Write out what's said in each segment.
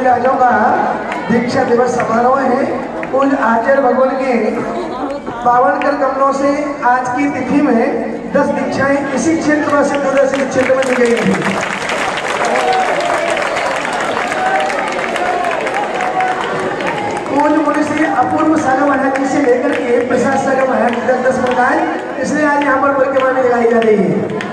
महाराजों का दीक्षा दिवस समारोह है। पूज्य आचार्य भगवान के पावन कर कमलों से आज की तिथि में 10 दीक्षाएं इसी क्षेत्र में सिद्धोदय क्षेत्र में दी गई थी। पूज्य मुनि से अपूर्व सागर महाराज जी से लेकर के प्रसाद सागर महाराज जी तक 10 प्रकार, इसलिए आज यहाँ पर परिक्रमा में लगाई जा रही है।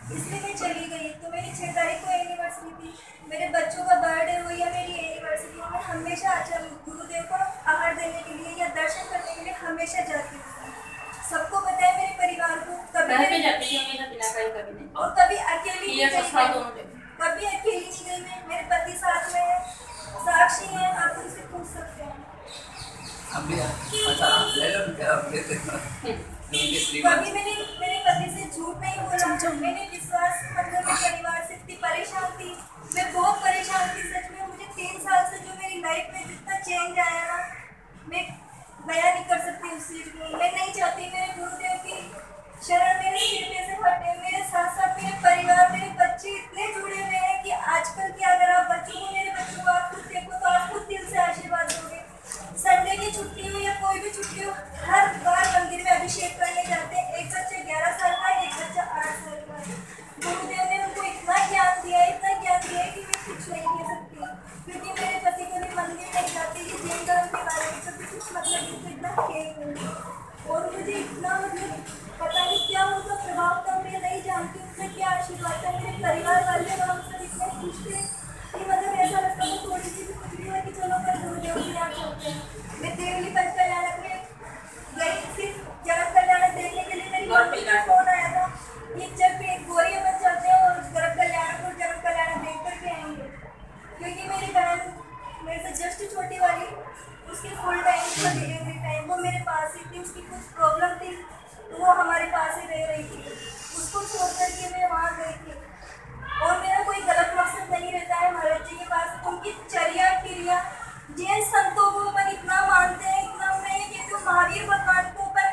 इसलिए मैं चली गई। तो मेरी 6 तारीख को एनिवर्सरी थी, मेरे बच्चों का बर्थडे हो या मेरी एनिवर्सरी हो, मैं हमेशा आचार्य गुरुदेव को आहार देने के लिए या दर्शन करने के लिए हमेशा जाती हूँ। सबको पता है मेरे परिवार को, कभी और कभी अकेली नहीं गई, कभी अकेली नहीं गई मैं, मेरे पति साथ में है, साक्षी है, आप उनसे पूछ सकते हैं। कभी मैंने मेरे पति से झूठ नहीं बोला, मैंने विश्वास मतलब परिवार से इतनी परेशान थी, मैं बहुत परेशान थी सच में। मुझे 3 साल से जो मेरी लाइफ में जितना चेंज आया ना, मैं बयां नहीं कर सकती उस चीज़ को। मैं नहीं चाहती मेरे गुरुदेव की शरण मेरे सिर पे से हटे। मेरे साथ साथ मेरे परिवार, मेरे बच्चे इतने जुड़े हुए हैं कि आजकल के अगर आप बच्चों को, मेरे बच्चों को आप खुद देखो तो आप खुद दिल से आशीर्वाद दोगे। संडे की छुट्टी हो या कोई भी छुट्टी हो, हर बार मंदिर में अभिषेक करने जाते हैं। एक बच्चा 11 साल का है, एक बच्चा 8 साल का है। गुरुदेव ने उनको इतना ज्ञान दिया है, इतना ज्ञान दिया है कि मैं कुछ नहीं कह सकती। क्योंकि मेरे पति कभी मंदिर नहीं जाते, ये जैन धर्म के बारे में कभी कुछ मतलब इनको इतना खेल नहीं। और मुझे इतना मतलब पता नहीं क्या उनका प्रभाव था, मैं नहीं जानती उनका क्या आशीर्वाद था। मेरे परिवार वाले और हम सब इतने खुश थे कि मतलब ऐसा लगता था थोड़ी सी भी कुछ भी हुआ कि चलो कल गुरुदेव के यहाँ चलते हैं। मैं देवली पंच कल्याणक में गई, सिर्फ जनक कल्याणक देखने के लिए। मेरी मम्मी का फोन आया था कि जब भी गोरी अपन चलते हैं और जनक कल्याणक और जनक कल्याणक देख करके आएंगे। क्योंकि मेरी बहन मेरे से जस्ट छोटी वाली, उसकी फुल टाइम का डिलीवरी टाइम वो मेरे पास ही थी। उसकी कुछ प्रॉब्लम थी तो वो हमारे पास ही रह रही थी। उसको छोड़ करके मैं वहाँ गई थी। और मेरा कोई गलत मकसद नहीं रहता है महाराज जी के पास। उनकी चर्या क्रिया जैन संतों को अपन इतना मानते हैं, इतना मैं ये तो महावीर भगवान को अपन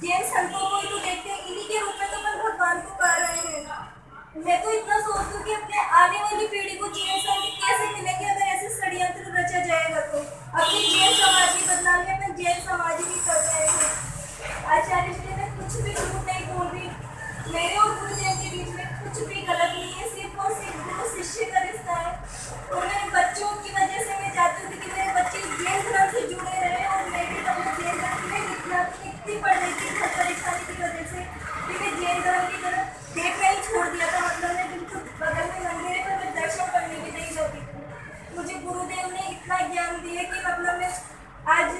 जैन संतों को ही तो देखते हैं, इन्हीं के रूप में तो अपन भगवान को कह रहे हैं। मैं तो इतना सोचती हूँ कि अपने आने वाली पीढ़ी को जैन संत कैसे मिलेंगे अगर ऐसे षड्यंत्र रचा जाएगा तो। अपनी जैन समाज की बदनामी अपन जैन समाज ही कर रहे हैं। आचार्य जी ने कुछ भी झूठ नहीं बोल रही। मेरे और गुरुदेव के बीच में कुछ भी गलत नहीं है, सिर्फ और सिर्फ गुरु शिष्य का रिश्ता है। और मेरे बच्चों की वजह से मैं चाहती हूँ कि मेरे बच्चे जैन धर्म से जुड़े रहे। और मैं भी अपने जैन धर्म में इतनी पढ़ रही थी घर परेशानी की वजह से कि मैं जैन धर्म की तरफ देखना ही छोड़ दिया था। मतलब मैं बिल्कुल बगल में मंदिर है पर मैं दर्शन करने भी नहीं जाती थी। मुझे गुरुदेव ने इतना ज्ञान दिया कि मतलब मैं आज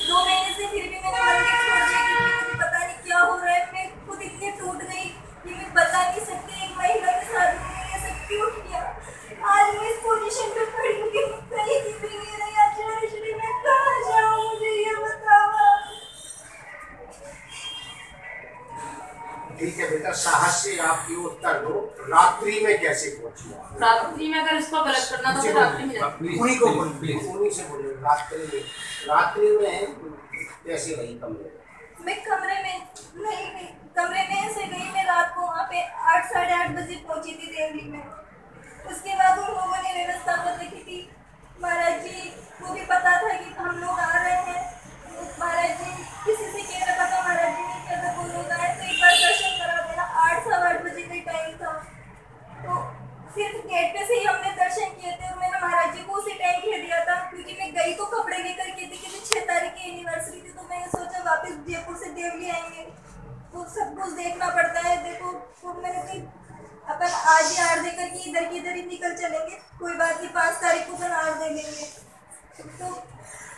2 महीने से फिर भी मैंने मंदिर छोड़ दिया क्योंकि मुझे पता नहीं क्या हो रहा है। मैं खुद इतनी टूट गई कि मैं बता नहीं सकती एक महिला के साथ मैंने ऐसा क्यों किया। आज मैं इस पोजीशन पे खड़ी हूँ कि कहीं की भी नहीं रही। आचार्य श्री मैं कहाँ जाऊँ, मुझे ये बताओ। ठीक है बेटा, साहस से आप ये उत्तर दो, रात्रि में कैसे पहुंची? रात्रि में अगर इसको गलत करना तो फिर रात्रि में जाती। उन्हीं को उन्हीं से बोलो, रात्रि में कैसे रही कमरे में? मैं कमरे में नहीं गई, कमरे में ऐसे गई। मैं रात को वहाँ पे 8 साढ़े 8 बजे पहुंची थी देवली में। उसके बाद उन लोगों ने व्यवस्था कर रखी थी। महाराज जी को भी पता था कि हम लोग आ रहे हैं। महाराज जी किसी से कह रखा था, महाराज जी ने क्या था वो लोग आए तो एक बार दर्शन करा देना। 8 सवा 8 बजे का टाइम था तो सिर्फ गेट पे से ही हमने दर्शन किए थे। और मैंने महाराज जी को उसी टाइम कह दिया था क्योंकि मैं गई तो कपड़े लेकर के थी क्योंकि 6 तारीख की एनिवर्सरी थी। तो मैंने सोचा वापस जयपुर से देवली आएंगे तो सब कुछ देखना पड़ता है। देखो तो मैंने कही अपन आज ही आर दे करके इधर की इधर ही निकल चलेंगे, कोई बात नहीं 5 तारीख को अपन आर दे लेंगे। तो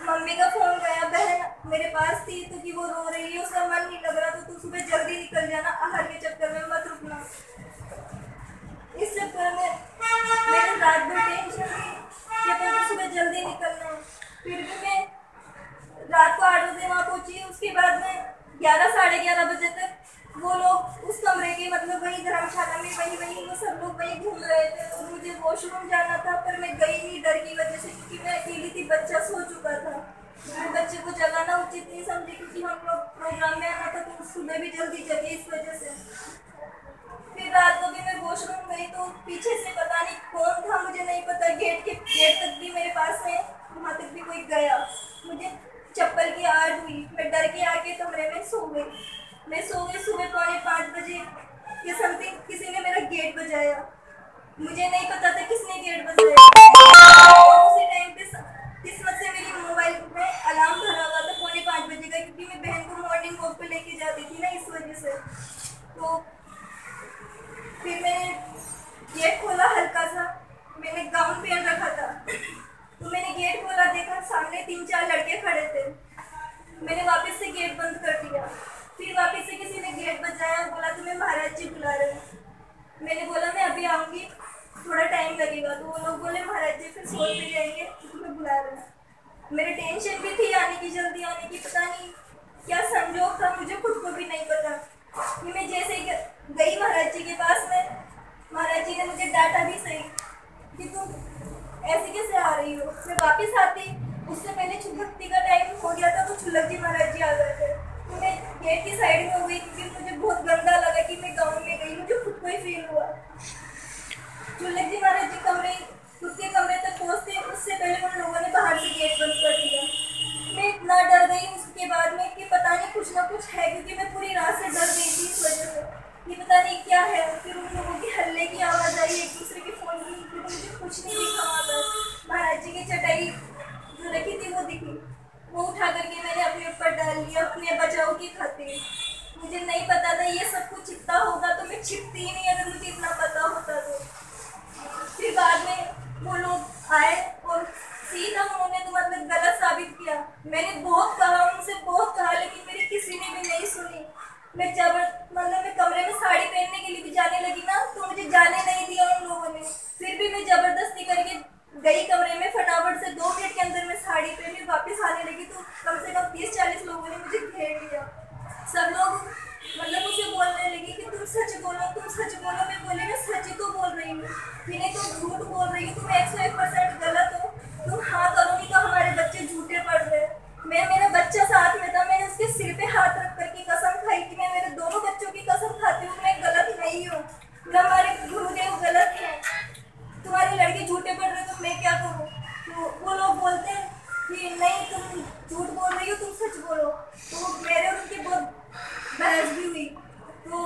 मम्मी का फोन गया, बहन मेरे पास थी तो कि वो रो रही है, उसका मन नहीं लग रहा तो तू सुबह जल्दी निकल जाना, आहार के चक्कर में मत रुकना। इस चक्कर में मेरे रात भर टेंशन थी कि अपन को सुबह जल्दी निकलना है। फिर भी मैं रात को 8 बजे वहाँ पहुँची। उसके बाद में 11 साढ़े 11 बजे तक वो लोग उस कमरे के मतलब वही धर्मशाला में वही वो सब लोग वही घूम रहे थे। और मुझे वॉशरूम जाना था पर मैं गई नहीं डर की वजह से क्योंकि मैं अकेली थी, बच्चा सो चुका था। मैं बच्चे को जगाना उचित नहीं समझी क्योंकि हम लोग प्रोग्राम में आना था तो सुबह भी जल्दी जगे इस वजह से। फिर रात को भी मैं वॉशरूम गई तो पीछे से पता नहीं कौन था, मुझे नहीं पता। गेट तक भी मेरे पास है, वहाँ तक भी कोई गया। मुझे चप्पल की आड़ हुई, मैं डर के आके कमरे में सो गई। मैं सो गई। सुबह 4:45 बजे के समथिंग किसी ने मेरा गेट बजाया। मुझे नहीं पता था किसने गेट बजाया। और उसी टाइम पे किस्मत से मेरी मोबाइल में अलार्म भरा हुआ था 4:45 बजे का क्योंकि मैं बहन को मॉर्निंग वॉक पे लेके जाती थी ना, इस वजह से। तो फिर मैंने गेट खोला हल्का सा, मैंने गाउन पहन रखा था तो मैंने गेट खोला, देखा सामने 3-4 लड़के खड़े थे। मैंने वापस से गेट बंद कर दिया। फिर वापस से किसी ने गेट बजाया, बोला तुम्हें महाराज जी बुला रहे हैं। मैंने बोला मैं अभी आऊँगी, थोड़ा टाइम लगेगा। तो वो लोग बोले महाराज जी फिर सोच भी जाएंगे तुम्हें बुला रहे हैं। मेरी टेंशन भी थी आने की, जल्दी आने की। पता नहीं क्या संजोग था, मुझे खुद को भी नहीं पता कि मैं जैसे गई महाराज जी के पास में महाराज जी ने मुझे डांटा भी सही कि तुम ऐसे कैसे आ रही हो। मैं वापस आती, उससे पहले भक्ति का टाइम हो गया था, तो छुलक जी महाराज जी आ गए थे। तो मैं गेट की साइड में हो गई क्योंकि मुझे बहुत गंदा लगा कि मैं गाँव में गई, मुझे खुद को ही फील हुआ। छुलक जी महाराज जी कमरे, खुद के कमरे तक पहुँचते उससे पहले उन लोगों ने बाहर से गेट बंद कर दिया। मैं इतना डर गई उसके बाद में कि पता नहीं कुछ ना कुछ है, क्योंकि मैं पूरी रात से डर गई थी इस वजह से कि पता नहीं क्या है। फिर उन लोगों की हल्ले की आवाज़ आई, एक दूसरे के फोन की, फिर मुझे कुछ नहीं दिखा वहाँ पर। महाराज जी की चटाई जो रखी थी वो दिखी, वो उठा करके मैंने अपने ऊपर डाल लिया अपने बचाव की खातिर। मुझे नहीं पता था ये सब कुछ इतना होगा, तो मैं छिपती ही नहीं अगर मुझे इतना पता होता तो। फिर बाद में वो लोग आए और सीधा उन्होंने तो मतलब गलत साबित किया। मैंने बहुत कहा, उनसे बहुत कहा, लेकिन मेरी किसी ने भी नहीं सुनी। मैं मैं कमरे में साड़ी पहनने के लिए भी जाने लगी ना, तो मुझे जाने नहीं दिया उन लोगों ने। फिर भी मैं जबरदस्ती करके गई कमरे में, फटाफट से 2 मिनट के अंदर मैं साड़ी पहनी, वापस आने लगी तो कम से कम 30-40 लोगों ने मुझे घेर लिया। सब लोग मतलब मुझे बोलने लगी कि तुम सच बोलो, तुम सच बोलो। मैं बोली मैं सच ही तो बोल रही हूँ, नहीं तो झूठ बोल रही हूँ, तुम 101% गलत हो। तुम हाँ करोगी तो हमारे बच्चे झूठे पड़ रहे हैं। मेरा बच्चा साथ में था, मैंने उसके सिर पे हाथ रख करके कसम खाई कि मैं मेरे दोनों बच्चों की कसम खाती हूँ, मैं गलत नहीं हूँ, हमारे गुरुदेव गलत हैं, तुम्हारे लड़के झूठे पड़ रहे, तो मैं क्या करूँ। तो वो लोग बोलते हैं कि नहीं तुम झूठ बोल रही हो, तुम सच बोलो। तो मेरे और उनकी बहुत बहस भी हुई। तो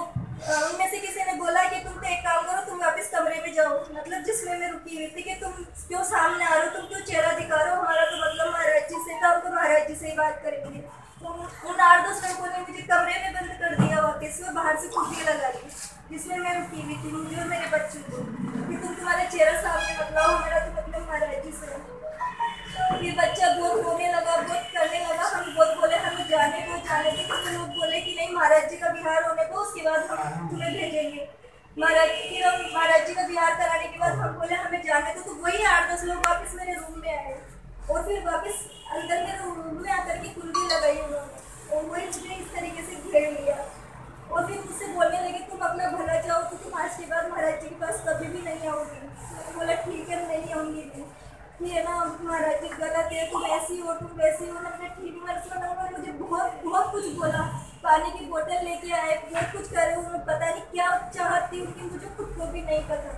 उनमें से किसी ने बोला कि तुम तो एक काम करो, तुम वापस कमरे में जाओ, मतलब जिसमें मैं रुकी हुई थी, कि तुम क्यों सामने आ रहे हो, तुम क्यों चेहरा दिखा रहे हो, हमारा तो मतलब महाराज जी से था, हम तो महाराज जी से ही बात करेंगे। तो उन 8-10 लड़कों ने मुझे कमरे में बंद कर दिया वापस, वो बाहर से कुर्सियाँ लगा दी जिसमें मैं रुकी हुई थी, मुझे और मेरे बच्चों को, कि तुम तुम्हारा चेहरा सामने मत लाओ, हमारा तो मतलब महाराज जी से। फिर बच्चा बहुत रोने लगा, बहुत करने लगा, हम बहुत बोले हमें जाने दो जाने दो, तो लोग बोले कि नहीं महाराज जी का विहार होने दो, उसके बाद हम तुम्हें भेजेंगे महाराज। फिर हम महाराज जी का विहार कराने के बाद हम बोले हमें जाने दो, तो वही 8-10 लोग वापस मेरे रूम में आए और फिर वापस अंदर मेरे रूम में आकर के कुंडी लगाई उन्होंने, और वही मुझे इस तरीके से घेर लिया और फिर मुझसे बोलने लगे तुम अपना भला चाहो तो तुम आज के बाद महाराज जी के पास कभी भी नहीं आओगी। बोला ठीक है नहीं आऊँगी, ये ना महाराज जी गलत है, तुम ऐसी हो तुम वैसी हो। मैंने ठीक है, मुझे बहुत कुछ बोला, पानी की बोतल लेके आए, बहुत कुछ करे, उन्हें पता नहीं क्या चाहती हूँ कि मुझे खुद को भी नहीं पता।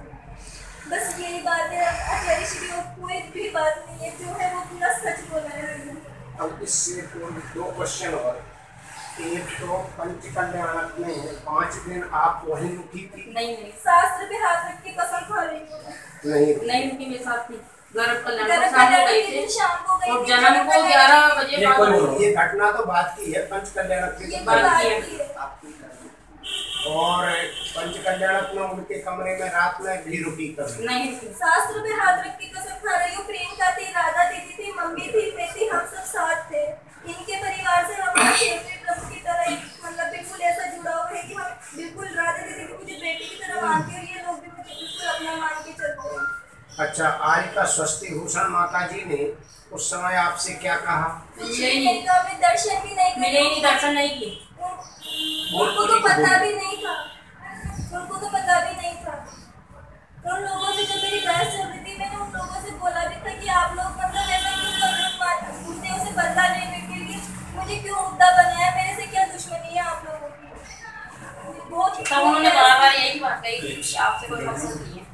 बस यही बात है आचार्य श्री, और कोई भी बात नहीं है, जो है वो पूरा सच बोला है। अब इससे 2 क्वेश्चन और, एक तो पंचकल्याण में 5 दिन आप वहीं रुकी थी? नहीं शास्त्र पे हाथ रख के कसम खा रही हूँ। नहीं रुकी, मेरे साथ थी। गर्भ कल्याण शाम को गई और जन्म को 11 बजे। ये घटना तो बात की है, पंचकल्याण की बात की है। और पंचकल्याण में उनके कमरे में रात में भी रुकी कर नहीं, शास्त्र पे हाथ रख के कसम खा रही हूँ। प्रियंका थी, राधा दीदी थी, मम्मी थी, मैं थी, हम सब साथ थे। इनके परिवार से हमारा फेवरेट प्रभु की तरह मतलब बिल्कुल ऐसा जुड़ाव है कि हम बिल्कुल राधा दीदी को मुझे बेटी की तरह मानते हैं और ये लोग भी मुझे बिल्कुल अपना मान के चलते हैं। अच्छा, आज का स्वस्ति भूषण माता जी ने उस समय आपसे क्या कहा? दर्शन भी नहीं मिले, नहीं दर्शन नहीं किए, उनको तो पता भी नहीं था, उनको तो पता भी नहीं था। उन लोगों से जब मेरी बहस चल रही थी, मैंने उन लोगों से बोला भी था कि आप लोग मतलब ऐसा क्यों कर रहे हो, मुद्दे से बदला लेने के लिए मुझे क्यों मुद्दा बनाया, मेरे से क्या दुश्मनी है आप लोगों की। बहुत तब उन्होंने बार-बार यही बात कही कि आपसे कोई मकसद नहीं है।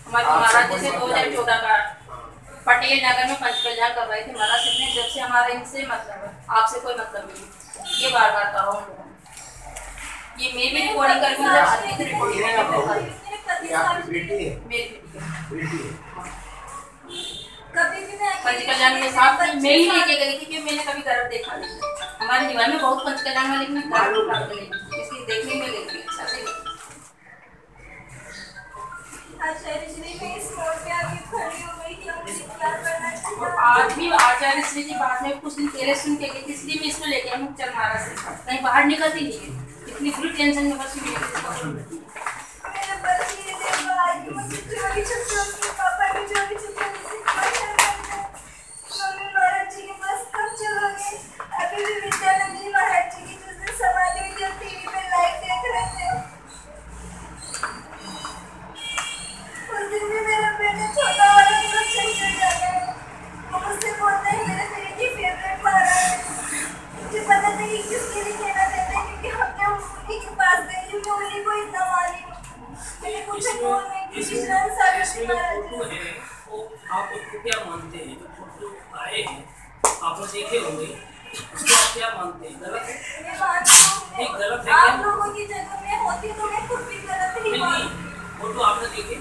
हमारे महाराज जी से 2014 का पटेल नगर में पंचकल्याण कर रहे थे महाराज जी ने, जब से हमारे इनसे मतलब है, आपसे कोई मतलब नहीं, ये बार-बार कहा उन लोगों ने। ये मैं भी रिकॉर्डिंग करके मुझे आती थी, रिकॉर्डिंग ये आपकी बेटी है? मेरी बेटी है। कभी भी मैं पंचकल्याण के साथ मैं ही लेके गई थी कि मैंने कभी गर्भ देखा नहीं। हमारे दीवार में बहुत पंचकल्याण वाले ने गर्भ प्राप्त नहीं, इसलिए देखने में गई थी अच्छा से। आचार्य श्री में इस मोड़ पे आके खड़ी हो गई कि मुझे क्या करना चाहिए। और आज भी आचार्य श्री जी बाद में कुछ दिन पहले सुन के गई, इसलिए मैं इसको लेके आई हूँ चल महाराज से, कहीं बाहर निकलती नहीं है, इतनी बुरी टेंशन में बस मेरे बच्चे देखो आज मुझे चोरी छुपी उसके पापा की चोरी छुपी मम्मी महाराज जी के पास कब चलोगे। अभी भी विद्यानंद जी महाराज जी की जिस दिन समाधि हुई जब टीवी पे लाइव देख रहे थे, मुझे कौन है कि किशन सर इसमें जो फोटो है वो आप उसको क्या मानते हैं? जो फोटो आए हैं आपने देखे होंगे, उसको आप क्या मानते हैं? गलत है? मैं मानती हूँ, नहीं, गलत है आप क्या? लोगों की जगह में होती तो मैं खुद भी गलत ही नहीं, मानती। फोटो आपने देखे,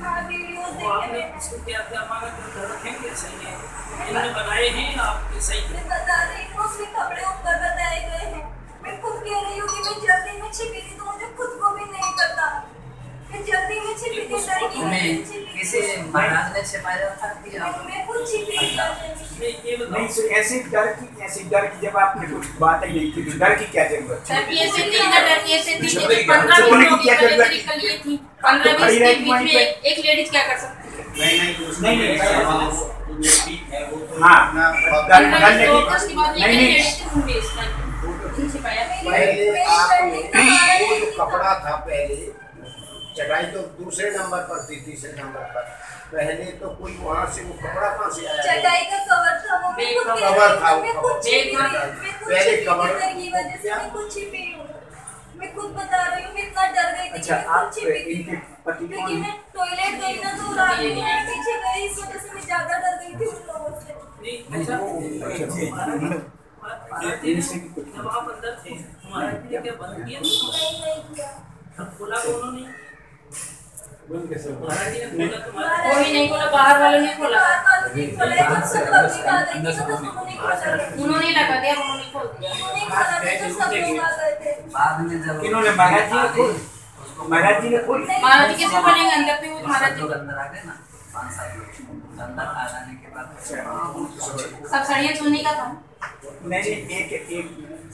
हाँ, वीडियोस तो देखे आपने मैंने। उसको क्या क्या माना कि गलत है क्या सही है? इन्होंने बनाए हैं या आप सही है? मैं बता रही हूँ, उसमें कपड़े ऊपर बताए गए हैं। मैं खुद कह रही हूँ कि मैं जल्दी में छिपी थी, तो मुझे खुद को भी नहीं पता। मैं जल्दी में छिपी थी, लड़की में छिपी थी। किसी महाराज ने छिपाया था कि आप मैं खुद छिपी थी जल्दी में। नहीं, ये बताओ। नहीं, तो ऐसी डर की जब आपने कुछ बात ही नहीं की तो डर की क्या जरूरत है? सर ये से थी ना, डर ये से थी कि छुपने 15 की क्या मिनट जरूरत की है? कल ये थी, 15-20 के बीच में एक लेडीज क्या कर सकती है? नहीं, हाँ, उसके बाद नहीं, लेकिन नहीं। लेडीज थे मुंबई इस टाइम छिपाया। पहले आपने वो जो कपड़ा था पहले चढ़ाई तो दूसरे नंबर पर थी, तीसरे नंबर पर। पहले तो कोई वहाँ से वो कपड़ा कहाँ से आया? चटाई का कवर था, वो मैं खुद कह कवर रही था, हूँ, मैं खुद छिपी थी, मैं खुद पहले छिपी कवर- थी, डर की वजह से मैं खुद छिपी हूँ। मैं खुद बता रही हूँ, मैं इतना डर गई थी कि अच्छा, मैं खुद आप छिपी थी। इनके पति क्योंकि कौन मैं टॉयलेट गई ना, तो रात में मैं पीछे गई, इस वजह से मैं ज्यादा डर गई थी उन लोगों से। नहीं, अच्छा, जब आप अंदर थे महाराज जी ने क्या बंद किया? नहीं किया। तब खोला तो उन्होंने महाराज जी ने खोला तो महाराज कोई नहीं खोला, बाहर वालों ने खोला, उन्होंने लगा दिया, उन्होंने खोल दिया। बाद में जब किन्होंने महाराज जी ने खोल महाराज जी ने खोल महाराज जी कैसे खोलेंगे? अंदर थे वो महाराज जी, लोग अंदर आ गए ना 5-7 लोग अंदर आ जाने के बाद सब सड़िया चुनने का था। नहीं, एक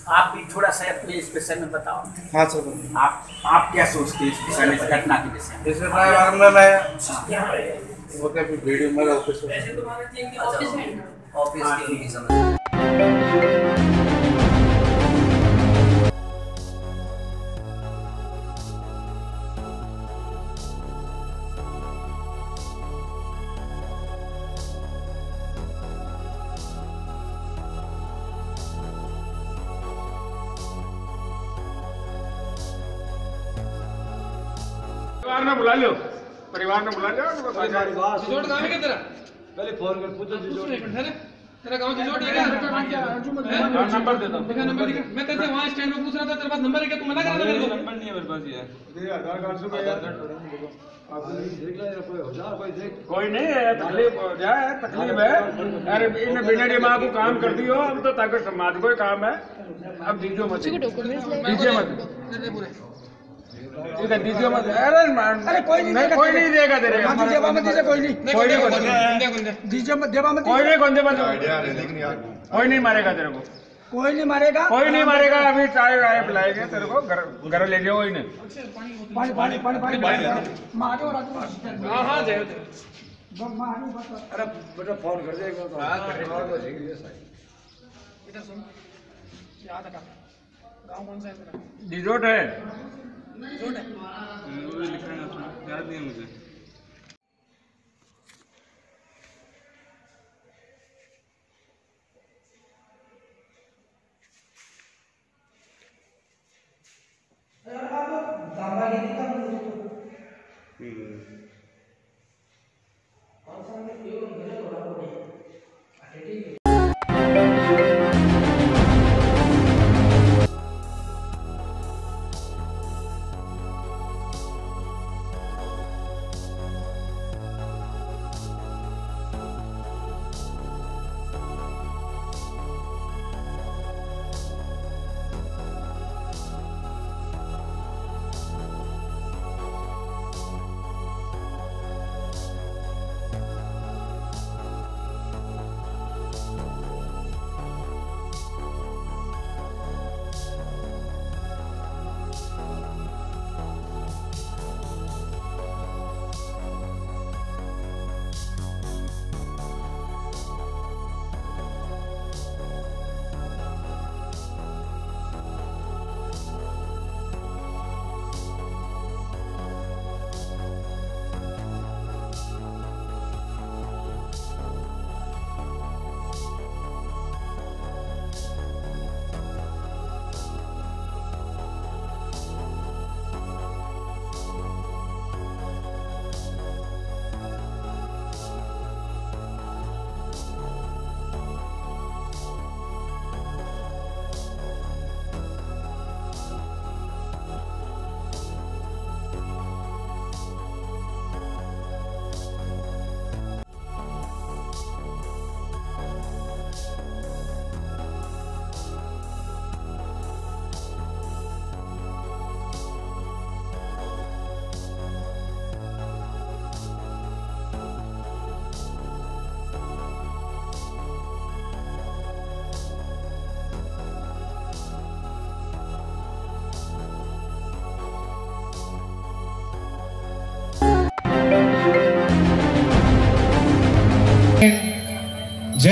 आप भी थोड़ा सा अपने इस विषय में बताओ। हाँ सर, आप क्या सोचते हैं इस विषय में, इस घटना के विषय में? इसके बारे में मैं वो क्या वीडियो मेरा ऑफिस में ऐसे तो महाराज जी इनके ऑफिस में ऑफिस की उनकी समझ परिवार में बुला लो, परिवार में बुला लो। जिजोट गाँव है तेरा? पहले फोन कर पूछो जिजोट है ना? तेरा गाँव जिजोट है क्या? नंबर दे दो। दिखा नंबर दिखा। मैं तेरे से वहाँ स्टैंड पे पूछ रहा था, तेरे पास नंबर है क्या? तू मना कर रहा था मेरे को। नंबर नहीं है मेरे पास, ये आधार कार्ड से कोई नहीं है, तकलीफ हो जाए, तकलीफ है। अरे इन बिना दिमाग को काम कर दियो, अब तो ताकि समाज को ही काम है। अब दीजिए मत, दीजिए मत, ठीक है, दीजिए मत। अरे कोई नहीं देगा तेरे को, कोई नहीं कोई नहीं मारेगा तेरे को, कोई नहीं मारेगा। अभी चाय आए पिलाएंगे तेरे को, घर ले जाओ। इन्हें हाँ हाँ जय अरे बेटा फोन कर देगा इधर सुन, याद रखा गाँव कौन सा है तेरा? डिजोट है, जिजोट है? याद नहीं है मुझे।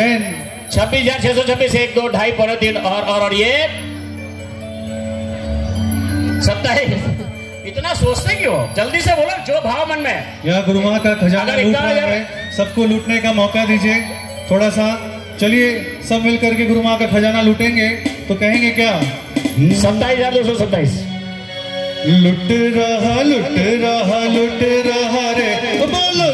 जैन 26,626 1 2 2.5 पौने 3 और ये 27। इतना सोचते क्यों? जल्दी से बोलो जो भाव मन में। यहाँ गुरु माँ का खजाना लूट रहा है, सबको लूटने का मौका दीजिए थोड़ा सा। चलिए सब मिलकर के गुरु माँ का खजाना लूटेंगे तो कहेंगे क्या? 27,227। लुट रहा रे, बोलो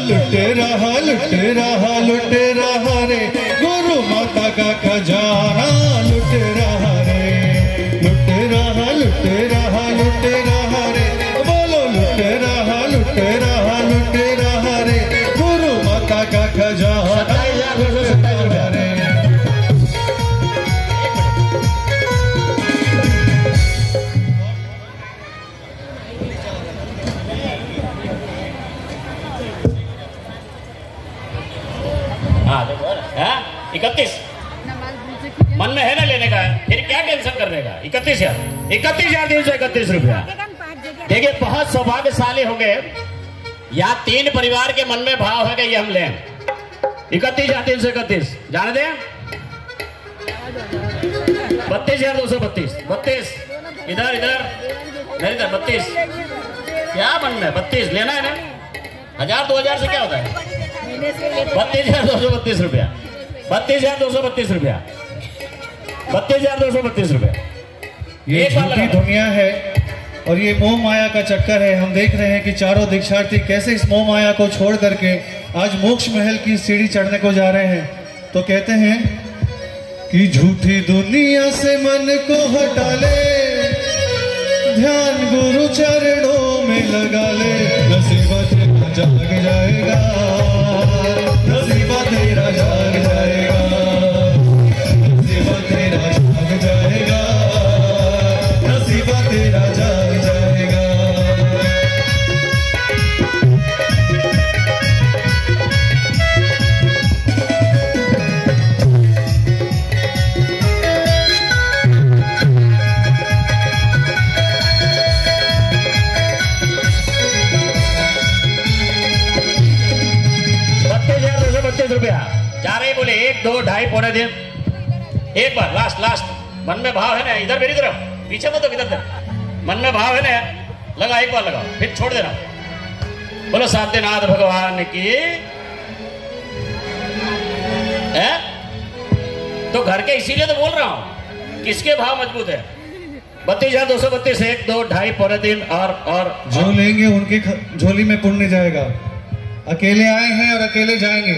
लुट रहा रे, गुरु माता का खजाना लुट रहा रे, लुट रहा रे, बोलो लुट रहा रे, गुरु माता का खजाना लुट रहा रे। हाँ 31 मन में है ना लेने का, फिर क्या टेंशन करने का? 31,331 रुपया। देखिए बहुत सौभाग्यशाली होंगे या 3 परिवार के मन में भाव है कि ये हम लें। 31,331 जाने दें। 32,232 32 इधर इधर 32 क्या मन में 32 लेना है ना? 1,000-2,000 से क्या होता है? 32,232 रुपया। 32,232 रुपया। 32,232 रुपया। ये झूठी दुनिया है और ये मोह माया का चक्कर है। हम देख रहे हैं कि चारों दीक्षार्थी कैसे इस मोह माया को छोड़ करके आज मोक्ष महल की सीढ़ी चढ़ने को जा रहे हैं। तो कहते हैं कि झूठी दुनिया से मन को हटा ले, ध्यान गुरु चरणों में लगा ले, नसीबा तेरा जाग जाएगा, नसीबा तेरा जाग जाएगा, नसीबा तेरा जाग जाएगा, नसीबा तेरा जाग जाएगा। रुपया जा रहे बोले 1 2 2.5 पौने 3। एक बार लास्ट मन में भाव है ना, इधर मेरी तरफ पीछे मत तो किधर मन में भाव है ना, लगा एक बार लगाओ फिर छोड़ देना। बोलो साध्यनाथ भगवान की। है तो घर के इसीलिए तो बोल रहा हूं किसके भाव मजबूत है। 32,232 1 2 2.5 पौने 3 और जो लेंगे उनके झोली में पुण्य जाएगा। अकेले आए हैं और अकेले जाएंगे।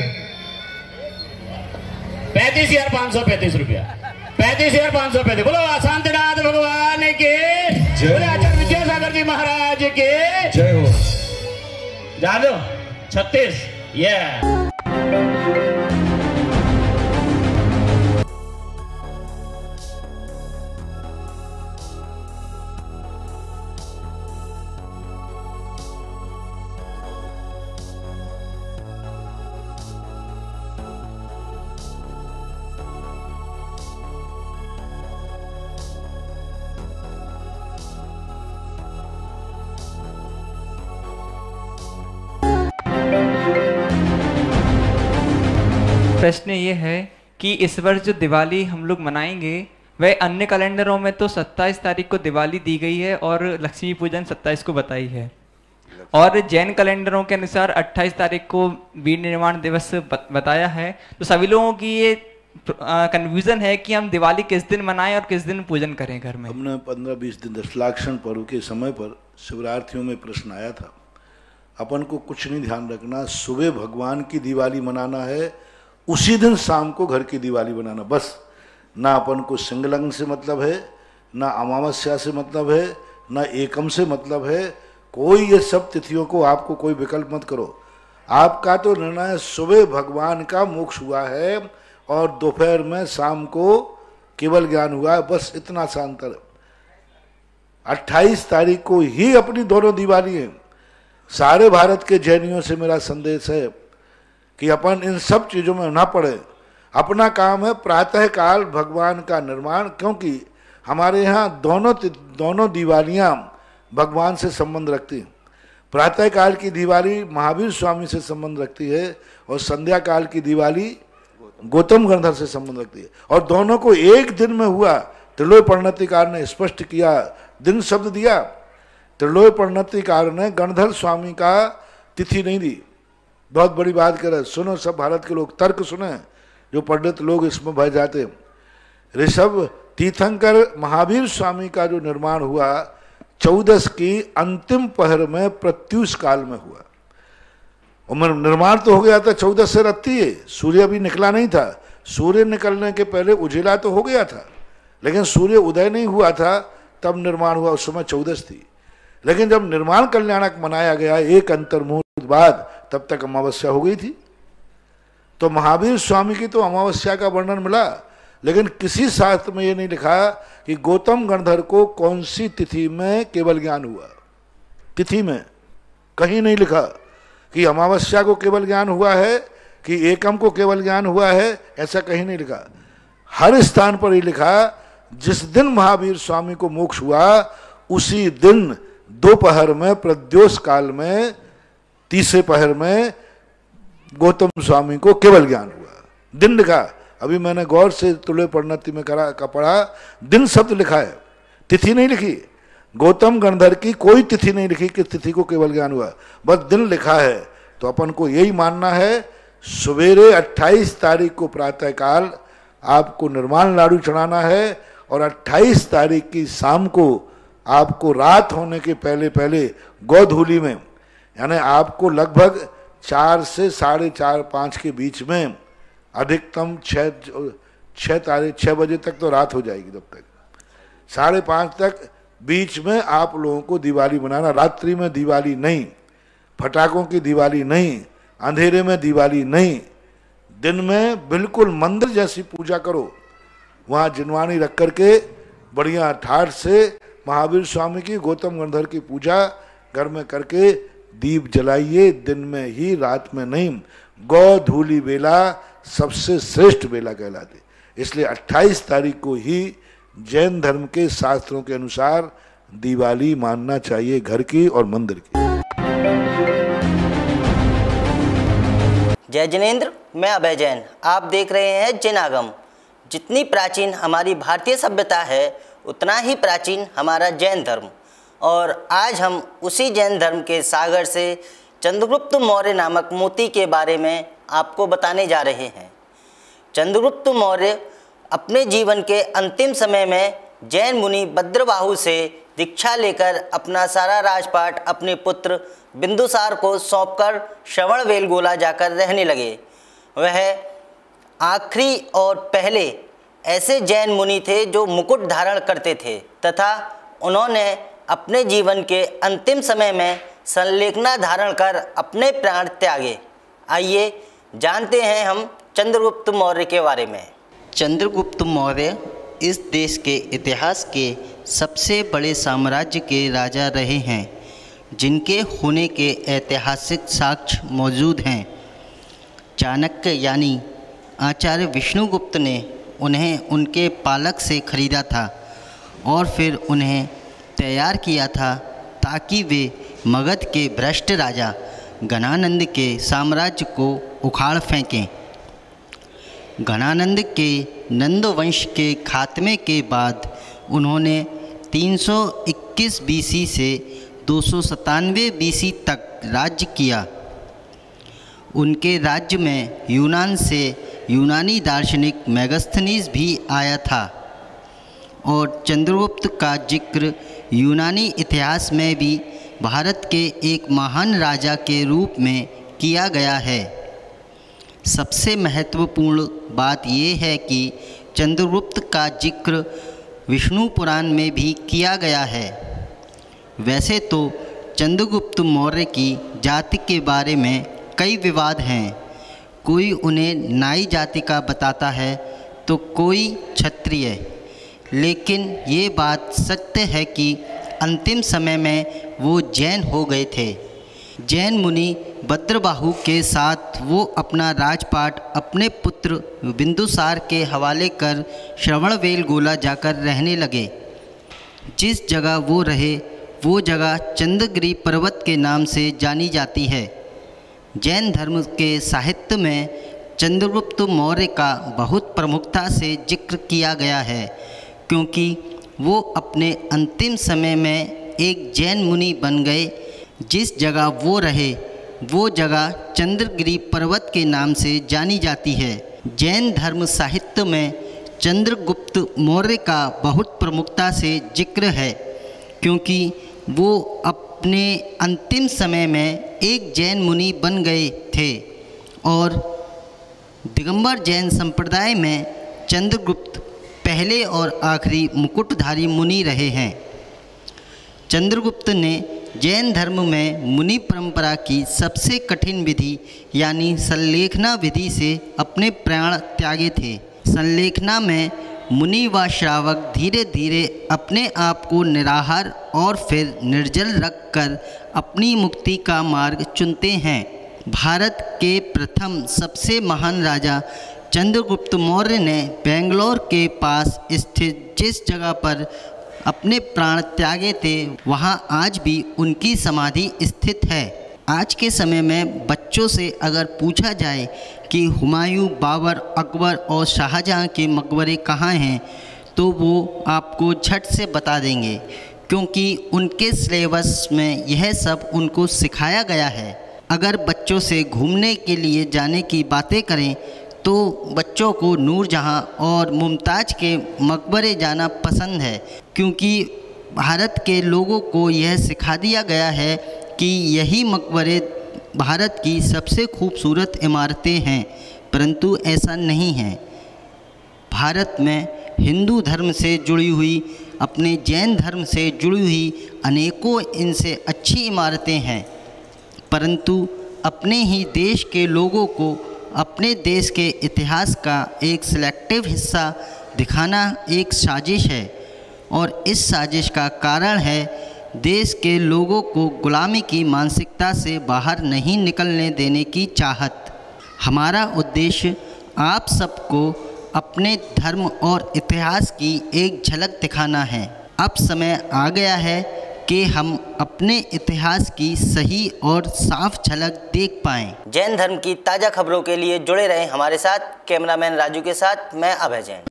35,535 रुपया। 35,535। बोलो शांतिनाथ भगवान के, बोले आचार्य विद्यासागर जी महाराज के जय हो। जा दो 36 ये प्रश्न ये है कि इस वर्ष जो दिवाली हम लोग मनाएंगे वह अन्य कैलेंडरों में तो 27 तारीख को दिवाली दी गई है और लक्ष्मी पूजन 27 को बताई है, और जैन कैलेंडरों के अनुसार 28 तारीख को वीर निर्माण दिवस बताया है। तो सभी लोगों की ये कंफ्यूजन है कि हम दिवाली किस दिन मनाएं और किस दिन पूजन करें घर में। हमने 15-20 दिन दशलाक्षण पर्व के समय पर शिवरात्रियों में प्रश्न आया था। अपन को कुछ नहीं ध्यान रखना, सुबह भगवान की दिवाली मनाना है, उसी दिन शाम को घर की दिवाली बनाना, बस। ना अपन को सिंगलंग से मतलब है, ना अमावस्या से मतलब है, ना एकम से मतलब है। कोई ये सब तिथियों को आपको कोई विकल्प मत करो। आपका तो निर्णय सुबह भगवान का मोक्ष हुआ है और दोपहर में शाम को केवल ज्ञान हुआ है, बस इतना सा अंतर है। 28 तारीख को ही अपनी दोनों दिवाली है। सारे भारत के जैनियों से मेरा संदेश है कि अपन इन सब चीज़ों में ना पड़े। अपना काम है प्रातः काल भगवान का निर्माण, क्योंकि हमारे यहाँ दोनों दिवालियाँ भगवान से संबंध रखती हैं। प्रातः काल की दिवाली महावीर स्वामी से संबंध रखती है और संध्या काल की दिवाली गौतम गणधर से संबंध रखती है। और दोनों को एक दिन में हुआ, त्रिलोय परिणतिकार ने स्पष्ट किया, दिन शब्द दिया। त्रिलोय परिणतिकार ने गणधर स्वामी का तिथि नहीं दी। बहुत बड़ी बात कर रहे, सुनो सब भारत के लोग, तर्क सुने, जो पंडित लोग इसमें भय जाते। ऋषभ तीर्थंकर महावीर स्वामी का जो निर्माण हुआ 14 की अंतिम पहर में प्रत्यूष काल में हुआ। और निर्माण तो हो गया था 14 से रत्ती है, सूर्य अभी निकला नहीं था। सूर्य निकलने के पहले उजिला तो हो गया था, लेकिन सूर्य उदय नहीं हुआ था तब निर्माण हुआ। उस समय 14 थी, लेकिन जब निर्माण कल्याणक मनाया गया एक अंतर्मुहूर्त बाद, तब तक अमावस्या हो गई थी। तो महावीर स्वामी की तो अमावस्या का वर्णन मिला, लेकिन किसी शास्त्र में ये नहीं लिखा कि गौतम गणधर को कौन सी तिथि में केवल ज्ञान हुआ। तिथि में कहीं नहीं लिखा कि अमावस्या को केवल ज्ञान हुआ है कि एकम को केवल ज्ञान हुआ है, ऐसा कहीं नहीं लिखा। हर स्थान पर ही लिखा जिस दिन महावीर स्वामी को मोक्ष हुआ उसी दिन दोपहर में प्रद्योष काल में तीसरे पहर में गौतम स्वामी को केवल ज्ञान हुआ। दिन लिखा, अभी मैंने गौर से तुल्य परिणति में पढ़ा, दिन शब्द लिखा है, तिथि नहीं लिखी। गौतम गणधर की कोई तिथि नहीं लिखी कि तिथि को केवल ज्ञान हुआ, बस दिन लिखा है। तो अपन को यही मानना है, सवेरे 28 तारीख को प्रातःकाल आपको निर्माण लाडू चढ़ाना है और 28 तारीख की शाम को आपको रात होने के पहले पहले गोधूली में, यानी आपको लगभग 4 से 4:30 5 के बीच में, अधिकतम 6 बजे तक तो रात हो जाएगी, तब तक 5:30 तक बीच में आप लोगों को दिवाली मनाना। रात्रि में दिवाली नहीं, फटाकों की दिवाली नहीं, अंधेरे में दिवाली नहीं, दिन में बिल्कुल मंदिर जैसी पूजा करो। वहाँ जिनवानी रख करके बढ़िया ठाठ से महावीर स्वामी की, गौतम गणधर की पूजा घर में करके दीप जलाइए, दिन में ही, रात में नहीं। गोधूली बेला सबसे श्रेष्ठ बेला कहलाती, इसलिए 28 तारीख को ही जैन धर्म के शास्त्रों के अनुसार दिवाली मानना चाहिए, घर की और मंदिर की। जय जिनेंद्र, मैं अभय जैन। आप देख रहे हैं जैन आगम। जितनी प्राचीन हमारी भारतीय सभ्यता है उतना ही प्राचीन हमारा जैन धर्म, और आज हम उसी जैन धर्म के सागर से चंद्रगुप्त मौर्य नामक मोती के बारे में आपको बताने जा रहे हैं। चंद्रगुप्त मौर्य अपने जीवन के अंतिम समय में जैन मुनि भद्रबाहु से दीक्षा लेकर अपना सारा राजपाट अपने पुत्र बिंदुसार को सौंपकर श्रवणबेलगोला जाकर रहने लगे। वह आखिरी और पहले ऐसे जैन मुनि थे जो मुकुट धारण करते थे, तथा उन्होंने अपने जीवन के अंतिम समय में संलेखना धारण कर अपने प्राण त्यागे। आइए जानते हैं हम चंद्रगुप्त मौर्य के बारे में। चंद्रगुप्त मौर्य इस देश के इतिहास के सबसे बड़े साम्राज्य के राजा रहे हैं, जिनके होने के ऐतिहासिक साक्ष्य मौजूद हैं। चाणक्य यानी आचार्य विष्णुगुप्त ने उन्हें उनके पालक से खरीदा था और फिर उन्हें तैयार किया था ताकि वे मगध के भ्रष्ट राजा घनानंद के साम्राज्य को उखाड़ फेंकें। घनानंद के नंद वंश के खात्मे के बाद उन्होंने 321 बीसी से 297 बीसी तक राज्य किया। उनके राज्य में यूनान से यूनानी दार्शनिक मेगास्थनीज भी आया था, और चंद्रगुप्त का जिक्र यूनानी इतिहास में भी भारत के एक महान राजा के रूप में किया गया है। सबसे महत्वपूर्ण बात यह है कि चंद्रगुप्त का जिक्र विष्णु पुराण में भी किया गया है। वैसे तो चंद्रगुप्त मौर्य की जाति के बारे में कई विवाद हैं। कोई उन्हें नाई जाति का बताता है तो कोई क्षत्रिय, लेकिन ये बात सत्य है कि अंतिम समय में वो जैन हो गए थे। जैन मुनि भद्रबाहु के साथ वो अपना राजपाट अपने पुत्र बिंदुसार के हवाले कर श्रवणबेलगोला जाकर रहने लगे। जिस जगह वो रहे वो जगह चंद्रगिरी पर्वत के नाम से जानी जाती है। जैन धर्म के साहित्य में चंद्रगुप्त मौर्य का बहुत प्रमुखता से जिक्र किया गया है, क्योंकि वो अपने अंतिम समय में एक जैन मुनि बन गए। जिस जगह वो रहे वो जगह चंद्रगिरी पर्वत के नाम से जानी जाती है। जैन धर्म साहित्य में चंद्रगुप्त मौर्य का बहुत प्रमुखता से जिक्र है, क्योंकि वो अपने अंतिम समय में एक जैन मुनि बन गए थे और दिगंबर जैन संप्रदाय में चंद्रगुप्त पहले और आखिरी मुकुटधारी मुनि रहे हैं। चंद्रगुप्त ने जैन धर्म में मुनि परंपरा की सबसे कठिन विधि यानी संलेखना विधि से अपने प्राण त्यागे थे। संलेखना में मुनि व श्रावक धीरे धीरे अपने आप को निराहार और फिर निर्जल रखकर अपनी मुक्ति का मार्ग चुनते हैं। भारत के प्रथम सबसे महान राजा चंद्रगुप्त मौर्य ने बेंगलोर के पास स्थित जिस जगह पर अपने प्राण त्यागे थे वहाँ आज भी उनकी समाधि स्थित है। आज के समय में बच्चों से अगर पूछा जाए कि हुमायूं, बाबर, अकबर और शाहजहां के मकबरे कहाँ हैं, तो वो आपको झट से बता देंगे, क्योंकि उनके सिलेबस में यह सब उनको सिखाया गया है। अगर बच्चों से घूमने के लिए जाने की बातें करें तो बच्चों को नूरजहां और मुमताज़ के मकबरे जाना पसंद है, क्योंकि भारत के लोगों को यह सिखा दिया गया है कि यही मकबरे भारत की सबसे खूबसूरत इमारतें हैं, परंतु ऐसा नहीं है। भारत में हिंदू धर्म से जुड़ी हुई, अपने जैन धर्म से जुड़ी हुई अनेकों इनसे अच्छी इमारतें हैं, परंतु अपने ही देश के लोगों को अपने देश के इतिहास का एक सिलेक्टिव हिस्सा दिखाना एक साजिश है, और इस साजिश का कारण है देश के लोगों को गुलामी की मानसिकता से बाहर नहीं निकलने देने की चाहत। हमारा उद्देश्य आप सबको अपने धर्म और इतिहास की एक झलक दिखाना है। अब समय आ गया है कि हम अपने इतिहास की सही और साफ झलक देख पाएं। जैन धर्म की ताज़ा खबरों के लिए जुड़े रहें हमारे साथ। कैमरामैन राजू के साथ मैं अभय जैन।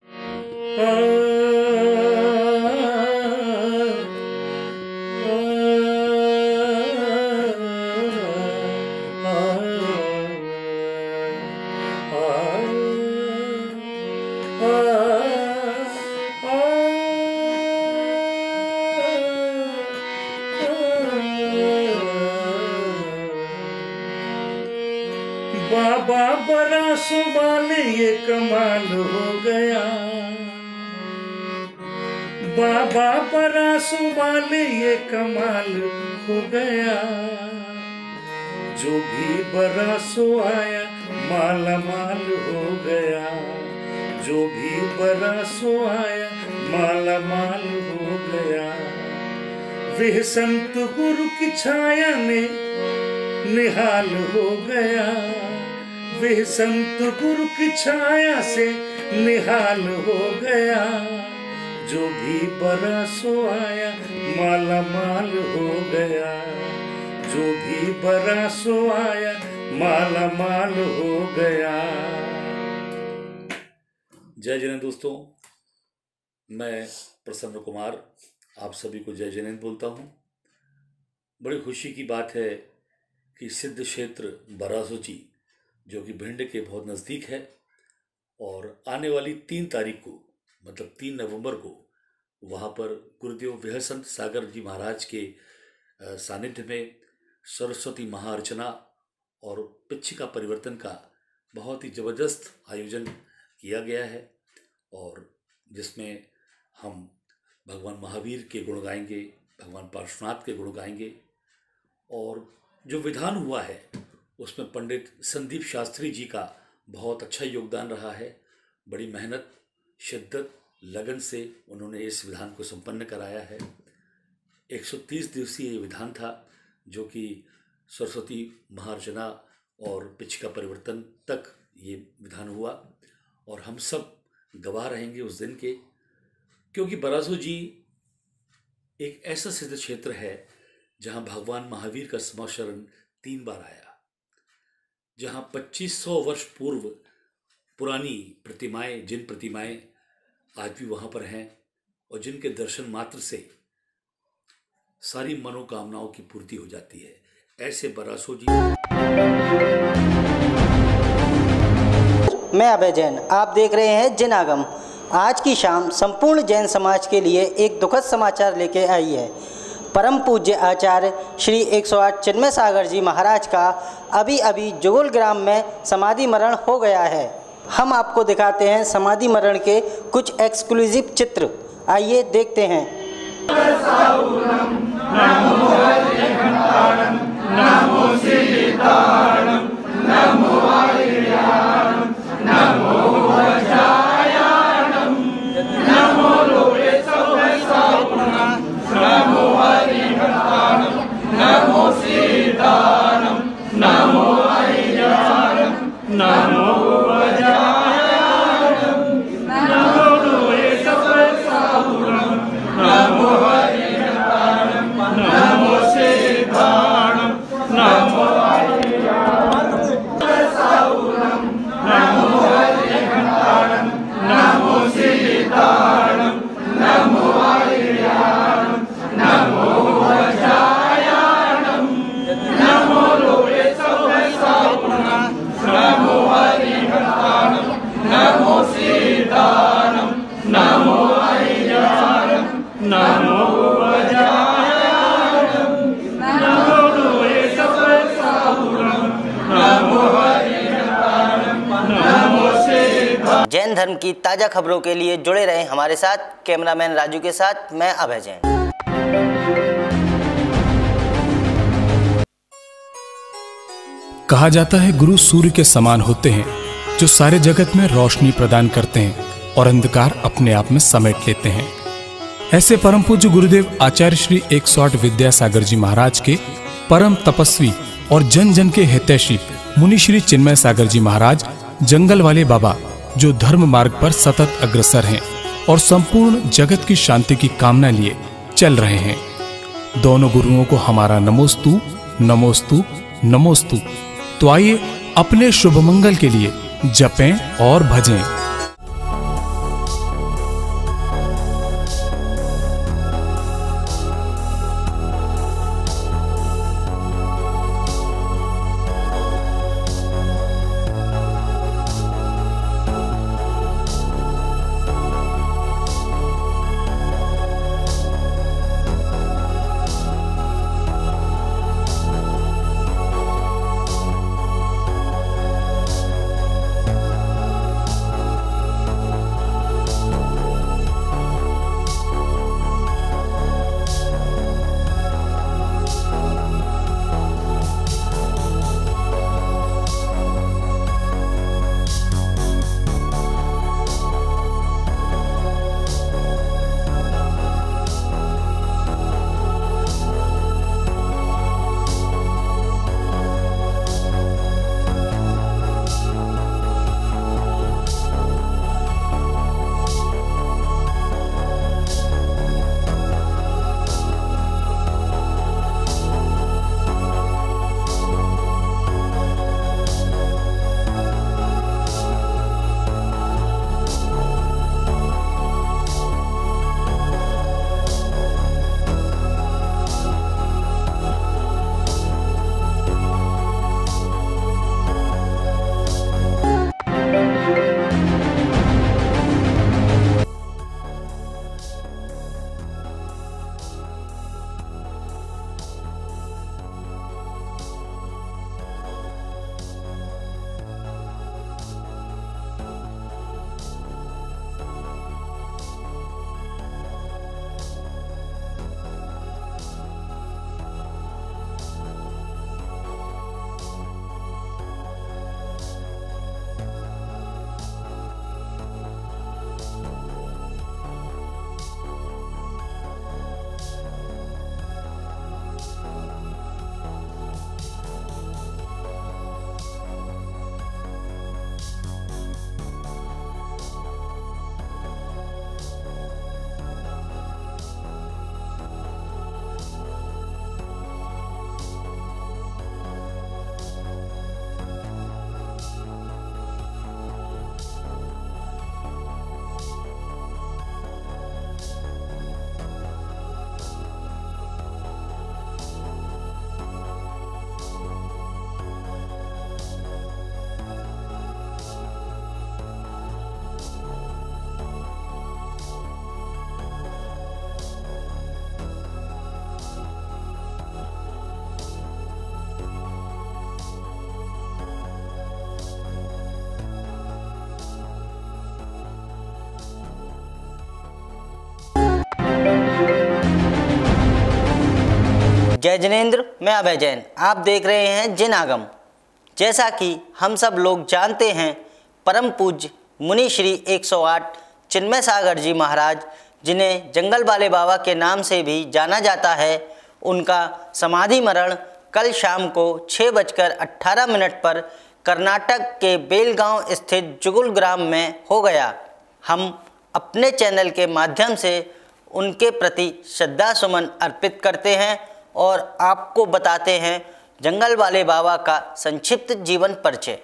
बाबा बरसों वाले ये कमाल हो गया, बाबा बरसों वाले ये कमाल हो गया। जो भी बरसों आया माला माल हो गया, जो भी बरसों आया माला माल हो गया। वह संत गुरु की छाया ने निहाल हो गया, वह संत गुरु की छाया से निहाल हो गया। जो भी बरसों आया माला माल हो गया, जो भी बरसों आया माला माल हो गया। जय जैन दोस्तों, मैं प्रसन्न कुमार आप सभी को जय जैन बोलता हूँ। बड़ी खुशी की बात है कि सिद्ध क्षेत्र बरासोची जो कि भिंड के बहुत नज़दीक है, और आने वाली 3 तारीख को मतलब 3 नवंबर को वहाँ पर गुरुदेव विहसंत सागर जी महाराज के सानिध्य में सरस्वती महाअर्चना और पिच्छिका परिवर्तन का बहुत ही ज़बरदस्त आयोजन किया गया है, और जिसमें हम भगवान महावीर के गुण गाएंगे, भगवान पार्श्वनाथ के गुण गाएंगे। और जो विधान हुआ है उसमें पंडित संदीप शास्त्री जी का बहुत अच्छा योगदान रहा है। बड़ी मेहनत, शिद्दत, लगन से उन्होंने इस विधान को संपन्न कराया है। 130 दिवसीय ये विधान था, जो कि सरस्वती महाअर्चना और पिच्छिका परिवर्तन तक ये विधान हुआ, और हम सब गवाह रहेंगे उस दिन के, क्योंकि बरासो जी एक ऐसा सिद्ध क्षेत्र है जहाँ भगवान महावीर का स्मरण 3 बार आया, जहाँ 2500 वर्ष पूर्व पुरानी प्रतिमाएं, जिन प्रतिमाएं आज भी वहाँ पर हैं और जिनके दर्शन मात्र से सारी मनोकामनाओं की पूर्ति हो जाती है, ऐसे बरासो जी। मैं अभय जैन, आप देख रहे हैं जैन आगम। आज की शाम संपूर्ण जैन समाज के लिए एक दुखद समाचार लेके आई है। परम पूज्य आचार्य श्री 108 चिन्मय सागर जी महाराज का अभी अभी जुगुल ग्राम में समाधि मरण हो गया है। हम आपको दिखाते हैं समाधि मरण के कुछ एक्सक्लूसिव चित्र, आइए देखते हैं। जैन धर्म की ताज़ा खबरों के लिए जुड़े रहें हमारे साथ। कैमरामैन राजू के साथ मैं अभय जैन। कहा जाता है गुरु सूर्य के समान होते हैं, जो सारे जगत में रोशनी प्रदान करते हैं और अंधकार अपने आप में समेट लेते हैं। ऐसे परम पूज्य गुरुदेव आचार्य श्री 108 विद्यासागर जी महाराज के परम तपस्वी और जन जन के हितैषी मुनि श्री चिन्मय सागर जी महाराज जंगल वाले बाबा, जो धर्म मार्ग पर सतत अग्रसर हैं और संपूर्ण जगत की शांति की कामना लिए चल रहे हैं। दोनों गुरुओं को हमारा नमोस्तु नमोस्तु नमोस्तु। तो आइए अपने शुभ मंगल के लिए जपें और भजें। जय जिनेंद्र, मैं अभय जैन। आप देख रहे हैं जिन आगम। जैसा कि हम सब लोग जानते हैं, परम पूज्य मुनि श्री 108 चिन्मय सागर जी महाराज, जिन्हें जंगल वाले बाबा के नाम से भी जाना जाता है, उनका समाधि मरण कल शाम को 6:18 पर कर्नाटक के बेलगांव स्थित जुगुल ग्राम में हो गया। हम अपने चैनल के माध्यम से उनके प्रति श्रद्धा सुमन अर्पित करते हैं और आपको बताते हैं जंगल वाले बाबा का संक्षिप्त जीवन परिचय।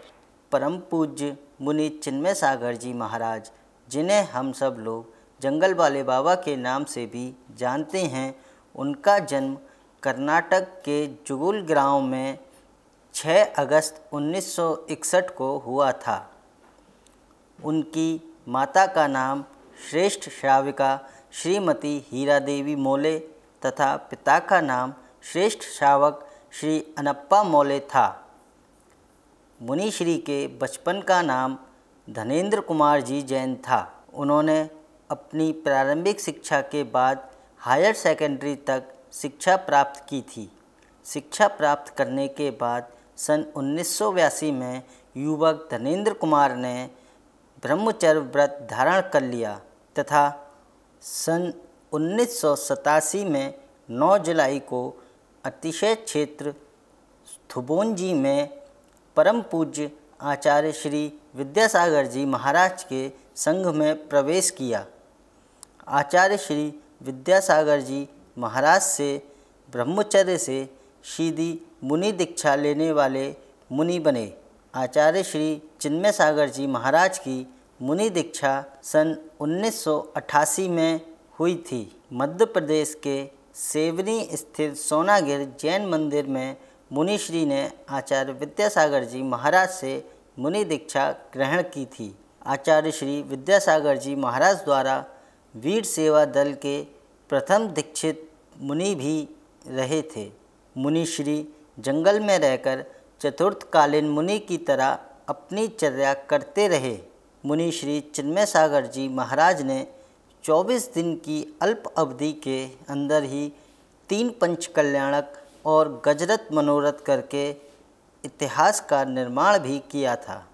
परम पूज्य मुनि चिन्मय सागर जी महाराज, जिन्हें हम सब लोग जंगल वाले बाबा के नाम से भी जानते हैं, उनका जन्म कर्नाटक के जुगुल गांव में 6 अगस्त 1961 को हुआ था। उनकी माता का नाम श्रेष्ठ श्राविका श्रीमती हीरा देवी मोले तथा पिता का नाम श्रेष्ठ श्रावक श्री अनप्पा मोले था। मुनि श्री के बचपन का नाम धनेंद्र कुमार जी जैन था। उन्होंने अपनी प्रारंभिक शिक्षा के बाद हायर सेकेंडरी तक शिक्षा प्राप्त की थी। शिक्षा प्राप्त करने के बाद सन 1982 में युवक धनेंद्र कुमार ने ब्रह्मचर्य व्रत धारण कर लिया तथा सन 1987 में 9 जुलाई को अतिशय क्षेत्र थुबोंजी में परम पूज्य आचार्य श्री विद्यासागर जी महाराज के संघ में प्रवेश किया। आचार्य श्री विद्यासागर जी महाराज से ब्रह्मचर्य से सीधी मुनि दीक्षा लेने वाले मुनि बने। आचार्य श्री चिन्मय सागर जी महाराज की मुनि दीक्षा सन 1988 में हुई थी। मध्य प्रदेश के सेवनी स्थित सोनागिर जैन मंदिर में मुनि श्री ने आचार्य विद्यासागर जी महाराज से मुनि दीक्षा ग्रहण की थी। आचार्य श्री विद्यासागर जी महाराज द्वारा वीर सेवा दल के प्रथम दीक्षित मुनि भी रहे थे। मुनि श्री जंगल में रहकर चतुर्थकालीन मुनि की तरह अपनी चर्या करते रहे। मुनि श्री चिन्मय सागर जी महाराज ने 24 दिन की अल्प अवधि के अंदर ही 3 पंचकल्याणक और गजरत मनोरथ करके इतिहास का निर्माण भी किया था।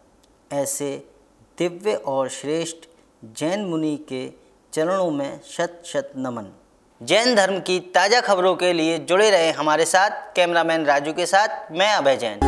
ऐसे दिव्य और श्रेष्ठ जैन मुनि के चरणों में शत शत नमन। जैन धर्म की ताज़ा खबरों के लिए जुड़े रहे हमारे साथ। कैमरामैन राजू के साथ मैं अभय जैन।